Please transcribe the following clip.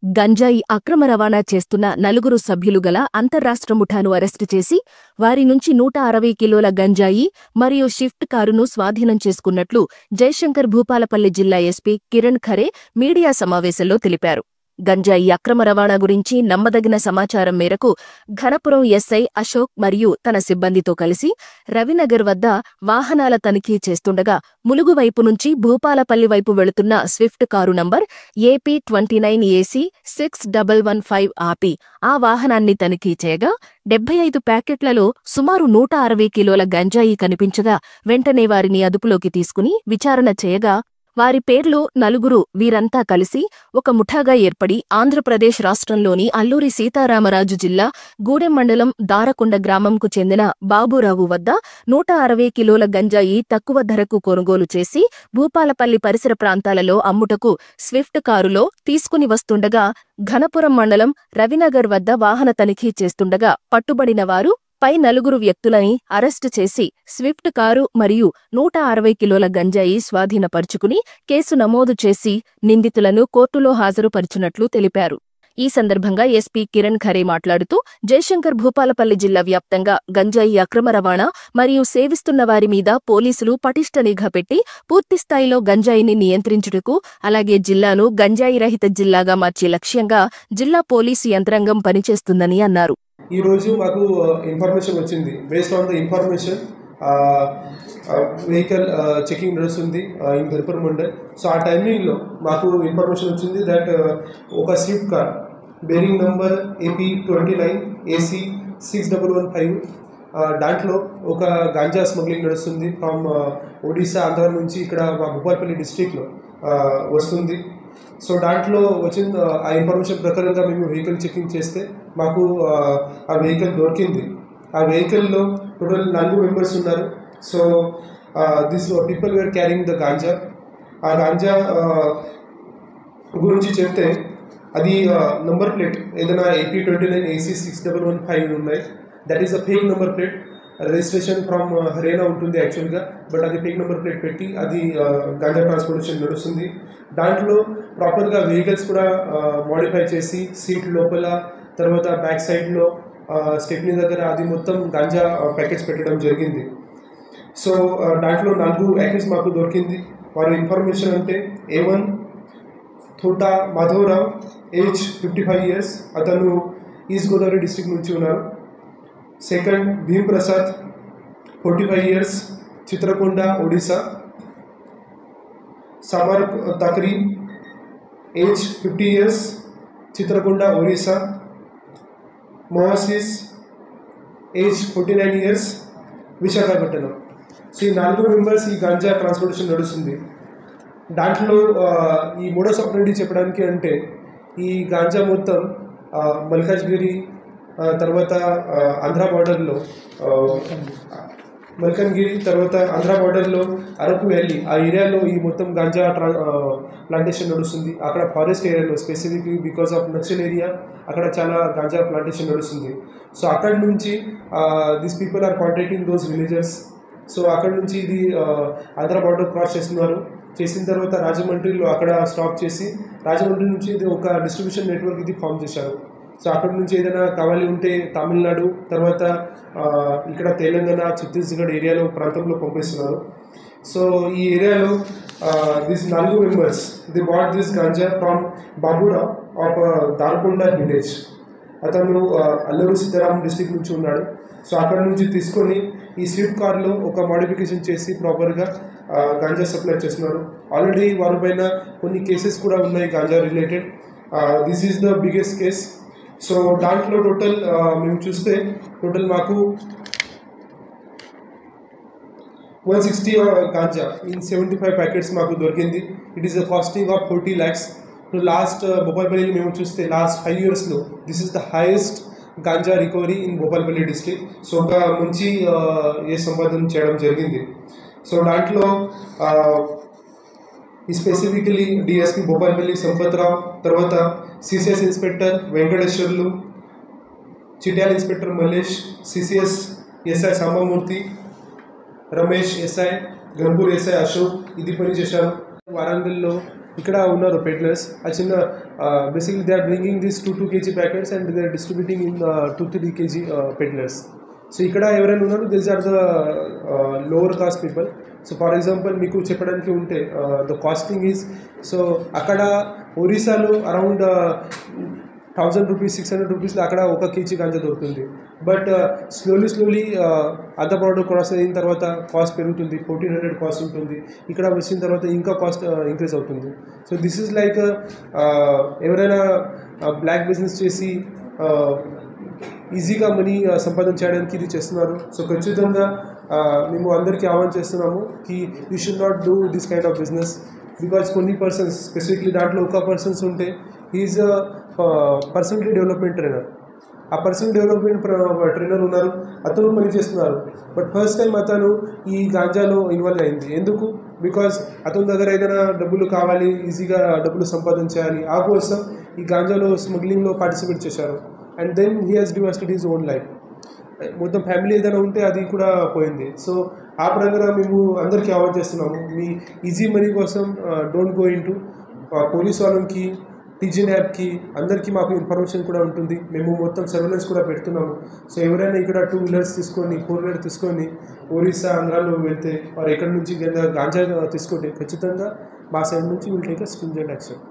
గంజాయి అక్రమ రవాణా చేస్తున్న 4 సభ్యులు గల అంతర్రాష్ట్ర ముఠాను అరెస్టు చేసి వారి నుంచి 160 కిలోల గంజాయి మరియు షిఫ్ట్ కారును స్వాధీనం చేసుకున్నట్లు జయశంకర్ భూపాలపల్లి జిల్లా ఎస్పీ కిరణ్ ఖరే మీడియా సమావేశంలో తెలిపారు. గంజాయి అక్రమ రవాణా గురించి నమ్మదగిన సమాచారం మేరకు ఘనపురం ఎస్ఐ అశోక్ మరియు తన సిబ్బందితో కలిసి రవినగర్ వద్ద వాహనాల తనిఖీ చేస్తుండగా ములుగు వైపు నుంచి భూపాలపల్లి వైపు వెళుతున్న స్విఫ్ట్ కారు నంబర్ AP29AC 6115 ఆపి ఆ వాహనాన్ని తనిఖీ చేయగా 75 ప్యాకెట్లలో సుమారు 160 కిలోల గంజాయి కనిపించగా వెంటనే వారిని అదుపులోకి తీసుకుని విచారణ చేయగా వారి పేర్లు 4 వీరంతా కలిసి ఒక ముఠాగా ఏర్పడి ఆంధ్రప్రదేశ్ రాష్ట్రంలోని అల్లూరి సీతారామరాజు జిల్లా గూడెం మండలం దారకొండ గ్రామంకు చెందిన బాబూరావు వద్ద 160 కిలోల గంజాయి తక్కువ ధరకు కొనుగోలు చేసి భూపాలపల్లి పరిసర ప్రాంతాలలో అమ్ముటకు స్విఫ్ట్ కారులో తీసుకుని వస్తుండగా ఘనపురం మండలం రవినగర్ వద్ద వాహన తనిఖీ చేస్తుండగా పట్టుబడిన వారు పై 4 వ్యక్తులని అరెస్టు చేసి స్విఫ్ట్ కారు మరియు 160 కిలోల గంజాయి స్వాధీనపరుచుకుని కేసు నమోదు చేసి నిందితులను కోర్టులో హాజరుపరిచినట్లు తెలిపారు. ఈ సందర్భంగా ఎస్పీ కిరణ్ ఖరే మాట్లాడుతూ జయశంకర్ భూపాలపల్లి జిల్లా వ్యాప్తంగా గంజాయి అక్రమ రవాణా మరియు సేవిస్తున్న వారి మీద పోలీసులు పటిష్ట నిఘా పెట్టి పూర్తిస్థాయిలో గంజాయిని నియంత్రించుటకు అలాగే జిల్లాను గంజాయి రహిత జిల్లాగా మార్చే లక్ష్యంగా జిల్లా పోలీసు యంత్రాంగం పనిచేస్తుందని అన్నారు. ఈ రోజు మాకు ఇన్ఫర్మేషన్ వచ్చింది. Based on the information vehicle checking నడుస్తుంది ఇన్ ఘనపురం మండల్. సో ఆ టైమింగ్లో మాకు ఇన్ఫర్మేషన్ వచ్చింది దట్ ఒక Swift car bearing number AP29AC 6115 దాంట్లో ఒక గాంజా స్మగ్లింగ్ నడుస్తుంది ఫ్రమ్ ఒడిశా ఆంధ్ర నుంచి ఇక్కడ మా భూపాలపల్లి డిస్ట్రిక్ట్లో వస్తుంది. సో దాంట్లో వచ్చిన ఆ ఇన్ఫర్మేషన్ ప్రకారంగా మేము వెహికల్ చెకింగ్ చేస్తే మాకు ఆ వెహికల్ దొరికింది. ఆ వెహికల్లో టోటల్ 4 మెంబర్స్ ఉన్నారు. So this people were carrying the ganja. ఆ గాంజా గురించి చెప్తే అది నంబర్ ప్లేట్ ఏదైనా AP29AC 6115 ఉన్నాయి. That is a fake number plate. Registration from Haryana ఉంటుంది యాక్చువల్గా, బట్ అది ఫేక్ నెంబర్ ప్లేట్ పెట్టి అది గాంజా ట్రాన్స్పోర్టేషన్ నడుస్తుంది. దాంట్లో ప్రాపర్గా వెహికల్స్ కూడా మోడిఫై చేసి సీట్ లోపల తర్వాత బ్యాక్ సైడ్లో స్టెప్నీ దగ్గర అది మొత్తం గాంజా ప్యాకెట్స్ పెట్టడం జరిగింది. సో దాంట్లో 4 యాక్టివ్స్ మాకు దొరికింది. వారి ఇన్ఫర్మేషన్ అంటే A1 Thota Madhavarao, age 55 years, అతను ఈస్ట్ గోదావరి డిస్ట్రిక్ట్ నుంచి ఉన్నారు. Second Bhim Prasad 45 years, Chitrakonda Odisha. Samar Takri age 50 years, Chitrakonda Odisha. మొహసిస్ ఏజ్ 49 years, విశాఖపట్నం. సో ఈ 4 మెంబర్స్ ఈ గాంజా ట్రాన్స్పోర్టేషన్ నడుస్తుంది. దాంట్లో ఈ మోడస్ ఆపరేండి చెప్పడానికి అంటే ఈ గాంజా మొత్తం మల్కాజ్గిరి తర్వాత ఆంధ్ర బార్డర్లో మల్కన్గిరి తర్వాత ఆంధ్ర బార్డర్లో అరకు వ్యాలీ ఆ ఏరియాలో ఈ మొత్తం గాంజా ప్లాంటేషన్ నడుస్తుంది. అక్కడ ఫారెస్ట్ ఏరియాలో specifically because of Naxal area అక్కడ చాలా గాంజా ప్లాంటేషన్ నడుస్తుంది. సో అక్కడ నుంచి this people are contacting those villagers. So అక్కడ నుంచి ఇది ఆంధ్ర బార్డర్ క్రాస్ చేస్తున్నారు. చేసిన తర్వాత రాజమండ్రిలో అక్కడ స్టాప్ చేసి రాజమండ్రి నుంచి ఇది ఒక డిస్ట్రిబ్యూషన్ నెట్వర్క్ ఇది ఫామ్ చేశారు. సో అక్కడ నుంచి ఏదైనా కావాలి ఉంటే తమిళనాడు తర్వాత ఇక్కడ తెలంగాణ ఛత్తీస్గఢ్ ఏరియాలో ప్రాంతంలో పంపిస్తున్నారు. సో ఈ ఏరియాలో this 4 members the bat this ganja from Baburao of Darakonda village. అతను అల్లూరి సీతారాం డిస్ట్రిక్ట్ నుంచి ఉన్నాడు. సో అక్కడ నుంచి తీసుకొని ఈ స్విఫ్ట్ కార్లో ఒక మోడిఫికేషన్ చేసి ప్రాపర్గా గాంజా సప్లై చేస్తున్నారు. ఆల్రెడీ వారి పైన కొన్ని కేసెస్ కూడా ఉన్నాయి ganja related. This is the biggest case. So దాంట్లో టోటల్ మేము చూస్తే టోటల్ మాకు 160 గాంజా ఇన్ 75 ప్యాకెట్స్ మాకు దొరికింది. It is the costing of 40 lakhs. Last భూపాలపల్లిలో మేము చూస్తే లాస్ట్ 5 yearsలో this is the highest ganja recovery in Bhupalpally district. So ఒక మంచి సంపాదన చేయడం జరిగింది. సో దాంట్లో స్పెసిఫికలీ డిఎస్పీ భూపాలపల్లి సంపత్రావు తర్వాత CCS inspector Venkateswarlu, Chityal inspector Mallesh, CCS SI Sambamurthy, Ramesh SI, Ganpur SI Ashok ఇది పని చేశారు. వారంగల్లో ఇక్కడ ఉన్నారు పెడ్లర్స్. ఆ చిన్న basically they are bringing this 2 kg packets and they are distributing in 2-3 kg peddlers. So ఇక్కడ ఎవరైనా ఉన్నారు, these are the lower cost people. So for example మీకు చెప్పడానికి ఉంటే ద కాస్టింగ్ ఈజ్, సో అక్కడ ఒరిస్సాలో అరౌండ్ 1000 రూపీస్ 600 రూపీస్లో అక్కడ 1 kg గాంజా దొరుకుతుంది. But slowly other product cross అయిన తర్వాత కాస్ట్ పెరుగుతుంది, 1400 కాస్ట్ ఉంటుంది. ఇక్కడ వచ్చిన తర్వాత ఇంకా కాస్ట్ ఇంక్రీజ్ అవుతుంది. సో దిస్ ఈజ్ లైక్ ఎవరైనా బ్లాక్ బిజినెస్ చేసి ఈజీగా మనీ సంపాదన చేయడానికి ఇది చేస్తున్నారు. సో ఖచ్చితంగా మేము అందరికీ ఆహ్వానం చేస్తున్నాము కి you should not do this kind of business. Because కొన్ని పర్సన్స్ స్పెసిఫిక్లీ దాంట్లో ఒక పర్సన్స్ ఉంటే ఈజ్ పర్సనల్ డెవలప్మెంట్ ట్రైనర్. ఆ పర్సనల్ డెవలప్మెంట్ ట్రైనర్ ఉన్నారు, అతను పని చేస్తున్నారు. బట్ ఫస్ట్ టైం అతను ఈ గాంజాలో ఇన్వాల్వ్ అయింది. ఎందుకు? బికాజ్ అతని దగ్గర ఏదైనా డబ్బులు కావాలి, ఈజీగా డబ్బులు సంపాదించాలి, ఆ కోసం ఈ గాంజాలో స్మగ్లింగ్లో పార్టిసిపేట్ చేశారు. And then he has devastated his own life. మొత్తం ఫ్యామిలీ ఏదైనా ఉంటే అది కూడా పోయింది. సో ఆ పరంగా మేము అందరికీ ఆహ్వానం చేస్తున్నాము, మీ ఈజీ మనీ కోసం don't go in to. Police వాళ్ళకి, టీజీ ల్యాబ్కి అందరికీ మాకు ఇన్ఫర్మేషన్ కూడా ఉంటుంది. మేము మొత్తం సర్వేలెన్స్ కూడా పెడుతున్నాము. సో ఎవరైనా ఇక్కడ 2 వీలర్స్ తీసుకొని 4 వీలర్ తీసుకొని ఒరిస్సా ఆంధ్రాలో వెళ్తే వారు ఎక్కడి నుంచి గాంజా తీసుకుంటే ఖచ్చితంగా మా సైడ్ నుంచి విల్ టేక్ స్ట్రింజెంట్ యాక్షన్.